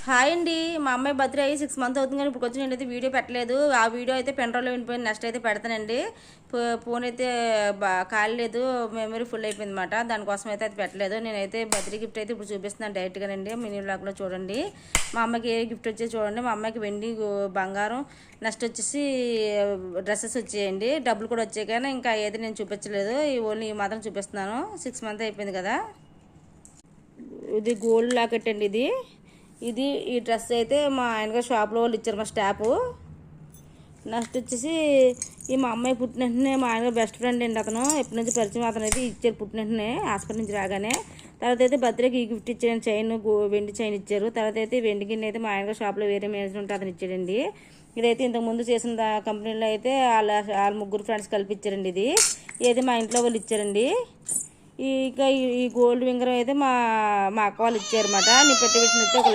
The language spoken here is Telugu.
హాయ్ అండి. మా అమ్మాయి బర్త్డే అయ్యి 6 మంత్ అవుతుంది కానీ ఇప్పుడు కొంచెం నేనైతే వీడియో పెట్టలేదు. ఆ వీడియో అయితే పెన్డ్రైవ్లో వినిపోయింది. నెక్స్ట్ అయితే పెడతానండి. ఫోన్ అయితే కాలేదు, మెమరీ ఫుల్ అయిపోయింది అనమాట. దానికోసం అయితే అది పెట్టలేదు. నేనైతే బర్త్డే గిఫ్ట్ అయితే ఇప్పుడు చూపిస్తున్నాను డైరెక్ట్గానండి. మినీ బ్లాగ్లో చూడండి. మా అమ్మాయికి ఏ గిఫ్ట్ వచ్చేది చూడండి. మా అమ్మాయికి వెండి, బంగారం, నెక్స్ట్ వచ్చేసి డ్రెస్సెస్ వచ్చేయండి. డబ్బులు కూడా వచ్చాయి కానీ ఇంకా ఏది నేను చూపించలేదు. ఓన్లీ ఈ మాత్రం చూపిస్తున్నాను. 6 మంత్ అయిపోయింది కదా. ఇది గోల్డ్ లాకెట్ అండి. ఈ డ్రెస్ అయితే మా ఆయనగారు షాప్లో వాళ్ళు ఇచ్చారు, మా స్టాఫ్. నెక్స్ట్ వచ్చేసి మా అమ్మాయి పుట్టిన వెంటనే మా ఆయనగారు బెస్ట్ ఫ్రెండ్ అండి. అతను ఎప్పటి నుంచి పరిచయం, అతను అయితే ఇచ్చారు పుట్టిన వెంటనే హాస్పిటల్ నుంచి రాగానే. తర్వాత అయితే బర్త్డేకి ఈ గిఫ్ట్ ఇచ్చాను, చైన్, వెండి చైన్ ఇచ్చారు. తర్వాత అయితే వెండి గిన్నె అయితే మా ఆయనగారు షాప్లో వేరే మేనేజర్ ఉంటే అతను ఇచ్చాడండి. ఇదైతే ఇంతకుముందు చేసిన కంపెనీలో అయితే వాళ్ళ ముగ్గురు ఫ్రెండ్స్ కలిపి ఇది మా ఇంట్లో వాళ్ళు ఇచ్చారండి. ఈ గోల్డ్ వింగరం అయితే మా అక్క వాళ్ళు ఇచ్చారన్నమాట. నేను పెట్టినైతే ఒక